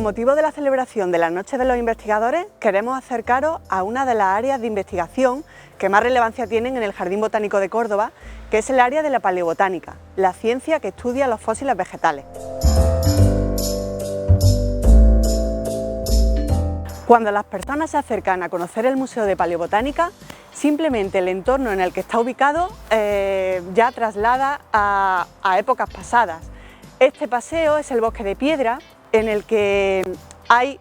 motivo de la celebración de la Noche de los Investigadores, queremos acercaros a una de las áreas de investigación que más relevancia tienen en el Jardín Botánico de Córdoba, que es el área de la paleobotánica, la ciencia que estudia los fósiles vegetales. Cuando las personas se acercan a conocer el Museo de Paleobotánica, simplemente el entorno en el que está ubicado ya traslada a épocas pasadas. Este paseo es el Bosque de Piedra, en el que hay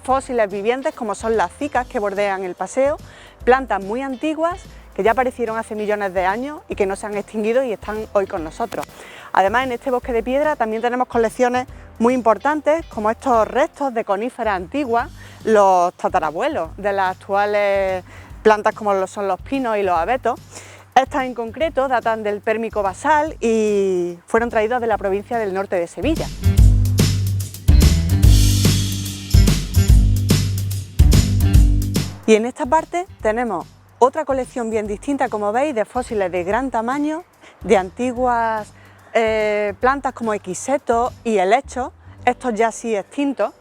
fósiles vivientes como son las cicas que bordean el paseo, plantas muy antiguas que ya aparecieron hace millones de años y que no se han extinguido y están hoy con nosotros. Además, en este Bosque de Piedra también tenemos colecciones muy importantes como estos restos de coníferas antiguas, los tatarabuelos de las actuales plantas como lo son los pinos y los abetos. Estas en concreto datan del Pérmico basal y fueron traídos de la provincia del norte de Sevilla. Y en esta parte tenemos otra colección bien distinta, como veis, de fósiles de gran tamaño, de antiguas plantas como equisetos y helechos, estos ya sí extintos,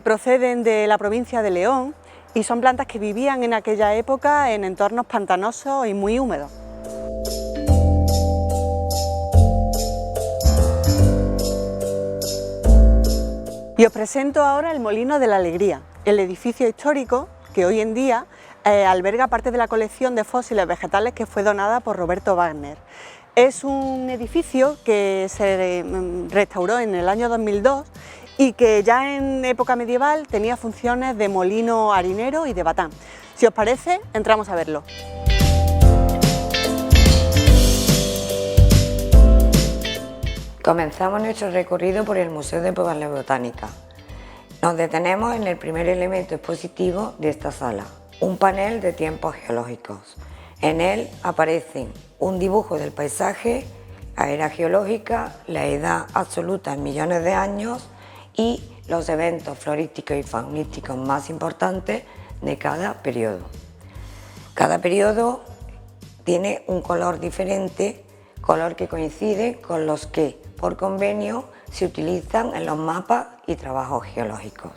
proceden de la provincia de León y son plantas que vivían en aquella época en entornos pantanosos y muy húmedos. Y os presento ahora el Molino de la Alegría, el edificio histórico que hoy en día alberga parte de la colección de fósiles vegetales que fue donada por Roberto Wagner. Es un edificio que se restauró en el año 2002 y que ya en época medieval tenía funciones de molino harinero y de batán. Si os parece, entramos a verlo. Comenzamos nuestro recorrido por el Museo de Paleobotánica. Nos detenemos en el primer elemento expositivo de esta sala, un panel de tiempos geológicos. En él aparecen un dibujo del paisaje, la era geológica, la edad absoluta en millones de años y los eventos florísticos y faunísticos más importantes de cada periodo. Cada periodo tiene un color diferente, color que coincide con los que por convenio se utilizan en los mapas y trabajos geológicos.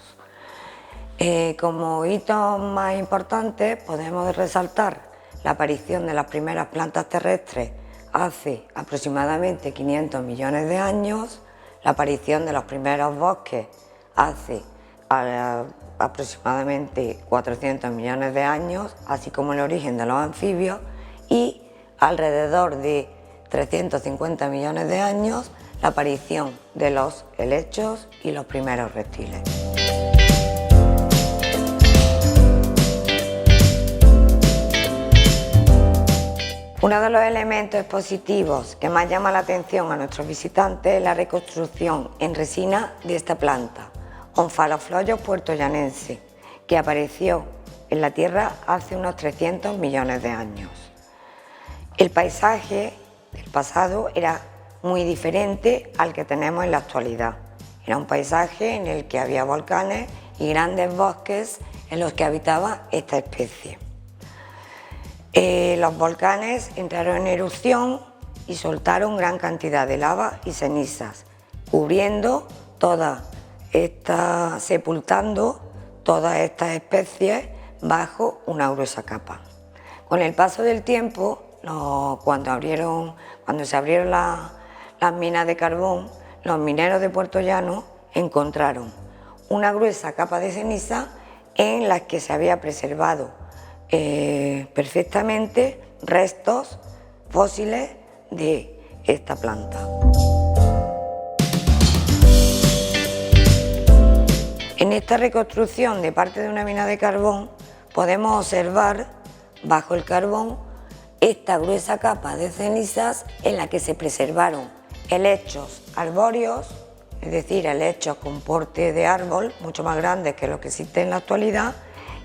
Como hitos más importantes podemos resaltar la aparición de las primeras plantas terrestres hace aproximadamente 500 millones de años, la aparición de los primeros bosques hace aproximadamente 400 millones de años, así como el origen de los anfibios y alrededor de 350 millones de años la aparición de los helechos y los primeros reptiles. Uno de los elementos expositivos que más llama la atención a nuestros visitantes es la reconstrucción en resina de esta planta, Omphaloflora puertollanense, que apareció en la Tierra hace unos 300 millones de años. El paisaje del pasado era muy diferente al que tenemos en la actualidad. Era un paisaje en el que había volcanes y grandes bosques en los que habitaba esta especie. Los volcanes entraron en erupción y soltaron gran cantidad de lava y cenizas, sepultando todas estas especies bajo una gruesa capa. Con el paso del tiempo, cuando se abrieron las minas de carbón, los mineros de Puerto Llano encontraron una gruesa capa de ceniza en la que se había preservado perfectamente restos fósiles de esta planta. En esta reconstrucción de parte de una mina de carbón podemos observar bajo el carbón esta gruesa capa de cenizas en la que se preservaron helechos arbóreos, es decir, helechos con porte de árbol mucho más grandes que los que existen en la actualidad,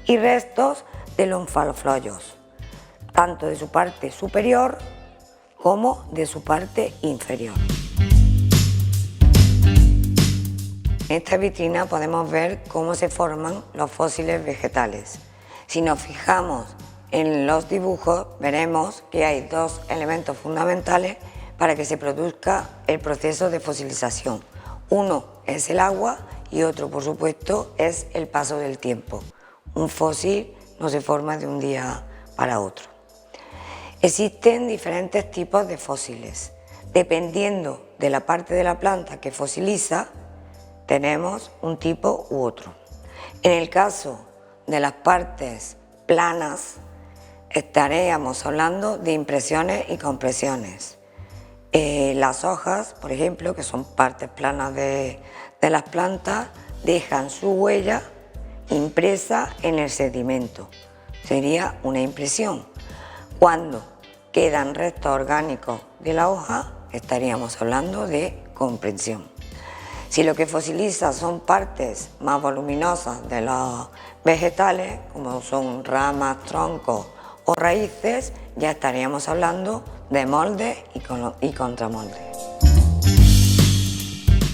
y restos de los omphalofloros, tanto de su parte superior como de su parte inferior. En esta vitrina podemos ver cómo se forman los fósiles vegetales. Si nos fijamos en los dibujos, veremos que hay dos elementos fundamentales para que se produzca el proceso de fosilización. Uno es el agua y otro, por supuesto, es el paso del tiempo. Un fósil no se forma de un día para otro. Existen diferentes tipos de fósiles. Dependiendo de la parte de la planta que fosiliza, tenemos un tipo u otro. En el caso de las partes planas, estaríamos hablando de impresiones y compresiones. Las hojas, por ejemplo, que son partes planas de las plantas, dejan su huella impresa en el sedimento. Sería una impresión. Cuando quedan restos orgánicos de la hoja, estaríamos hablando de compresión. Si lo que fosiliza son partes más voluminosas de los vegetales, como son ramas, troncos o raíces, ya estaríamos hablando de moldes y contramoldes.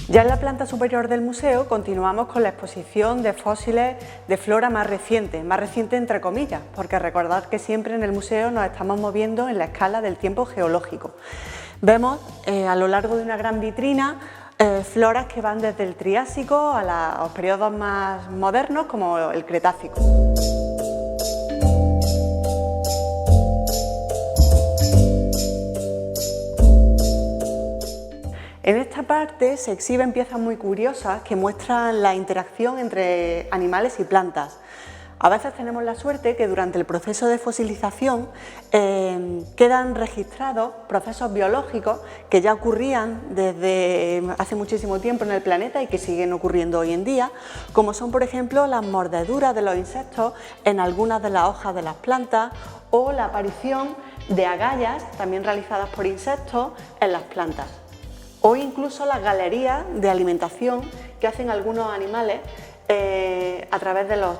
Ya en la planta superior del museo continuamos con la exposición de fósiles de flora más reciente entre comillas, porque recordad que siempre en el museo nos estamos moviendo en la escala del tiempo geológico. Vemos a lo largo de una gran vitrina floras que van desde el Triásico a los periodos más modernos como el Cretácico. En esta parte se exhiben piezas muy curiosas que muestran la interacción entre animales y plantas. A veces tenemos la suerte que durante el proceso de fosilización quedan registrados procesos biológicos que ya ocurrían desde hace muchísimo tiempo en el planeta y que siguen ocurriendo hoy en día, como son por ejemplo las mordeduras de los insectos en algunas de las hojas de las plantas o la aparición de agallas también realizadas por insectos en las plantas. O incluso las galerías de alimentación que hacen algunos animales a través de los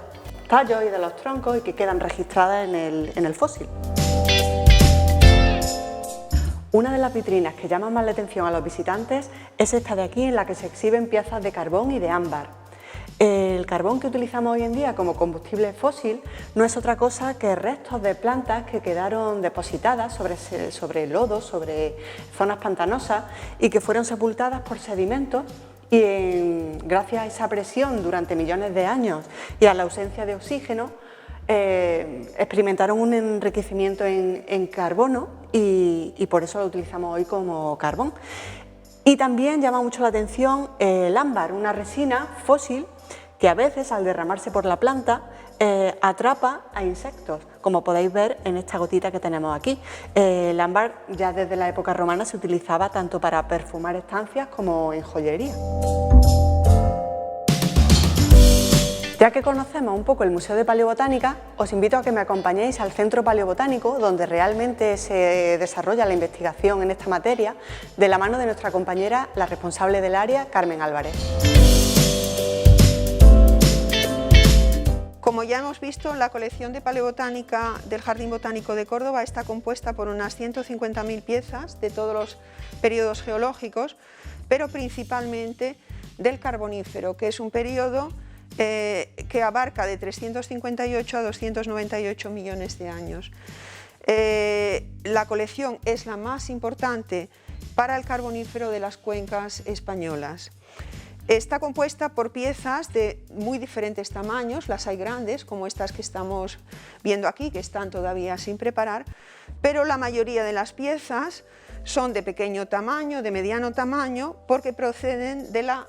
tallos y de los troncos y que quedan registradas en el fósil. Una de las vitrinas que llama más la atención a los visitantes es esta de aquí, en la que se exhiben piezas de carbón y de ámbar. El carbón que utilizamos hoy en día como combustible fósil no es otra cosa que restos de plantas que quedaron depositadas sobre lodo, sobre zonas pantanosas y que fueron sepultadas por sedimentos y gracias a esa presión durante millones de años y a la ausencia de oxígeno experimentaron un enriquecimiento en carbono y por eso lo utilizamos hoy como carbón. Y también llama mucho la atención el ámbar, una resina fósil que a veces al derramarse por la planta atrapa a insectos, como podéis ver en esta gotita que tenemos aquí. El ámbar ya desde la época romana se utilizaba tanto para perfumar estancias como en joyería. Ya que conocemos un poco el Museo de Paleobotánica, os invito a que me acompañéis al Centro Paleobotánico, donde realmente se desarrolla la investigación en esta materia, de la mano de nuestra compañera, la responsable del área, Carmen Álvarez. Como ya hemos visto, la colección de paleobotánica del Jardín Botánico de Córdoba está compuesta por unas 150.000 piezas de todos los periodos geológicos, pero principalmente del Carbonífero, que es un periodo que abarca de 358 a 298 millones de años. La colección es la más importante para el Carbonífero de las cuencas españolas. Está compuesta por piezas de muy diferentes tamaños, las hay grandes, como estas que estamos viendo aquí, que están todavía sin preparar, pero la mayoría de las piezas son de pequeño tamaño, de mediano tamaño, porque proceden de la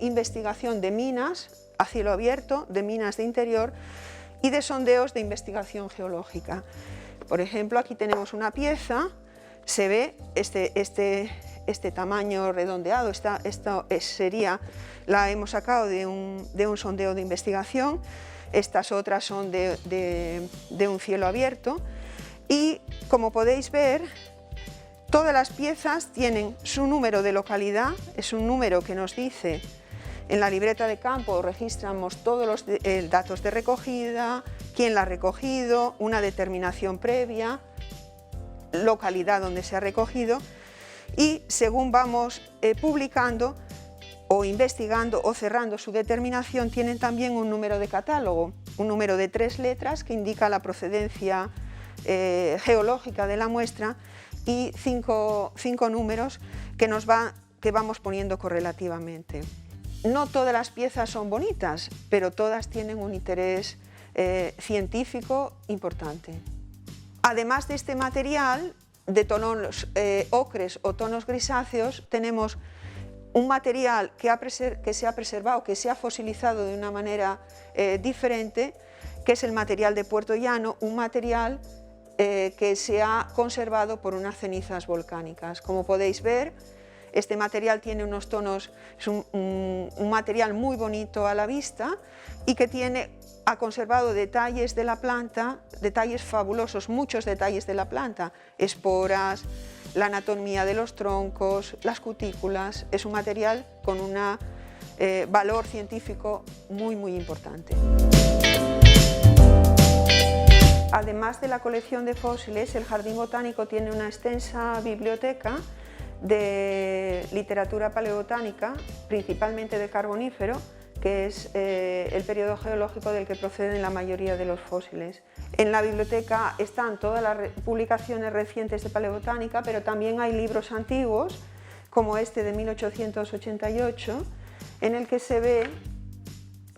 investigación de minas a cielo abierto, de minas de interior y de sondeos de investigación geológica. Por ejemplo, aquí tenemos una pieza, se ve este tamaño redondeado, la hemos sacado de un sondeo de investigación, estas otras son de un cielo abierto y, como podéis ver, todas las piezas tienen su número de localidad, es un número que nos dice, en la libreta de campo registramos todos los datos de recogida, quién la ha recogido, una determinación previa, localidad donde se ha recogido, y según vamos publicando o investigando o cerrando su determinación, tienen también un número de catálogo, un número de 3 letras que indica la procedencia geológica de la muestra y 5 números que vamos poniendo correlativamente. No todas las piezas son bonitas, pero todas tienen un interés científico importante. Además de este material de tonos ocres o tonos grisáceos, tenemos un material que se ha preservado, que se ha fosilizado de una manera diferente, que es el material de Puerto Llano, un material que se ha conservado por unas cenizas volcánicas. Como podéis ver, este material tiene unos tonos, es un material muy bonito a la vista y que ha conservado detalles de la planta, detalles fabulosos, muchos detalles de la planta, esporas, la anatomía de los troncos, las cutículas. Es un material con un valor científico muy importante. Además de la colección de fósiles, el Jardín Botánico tiene una extensa biblioteca de literatura paleobotánica, principalmente de Carbonífero, que es el periodo geológico del que proceden la mayoría de los fósiles. En la biblioteca están todas las publicaciones recientes de paleobotánica, pero también hay libros antiguos, como este de 1888, en el que se ve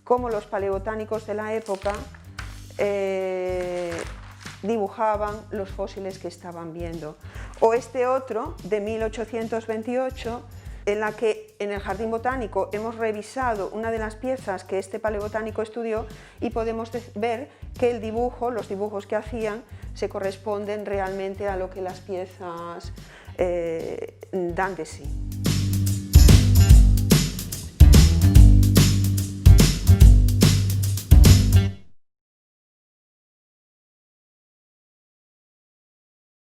cómo los paleobotánicos de la época dibujaban los fósiles que estaban viendo. O este otro, de 1828, en la que en el Jardín Botánico hemos revisado una de las piezas que este paleobotánico estudió y podemos ver que el dibujo, los dibujos que hacían, se corresponden realmente a lo que las piezas dan de sí.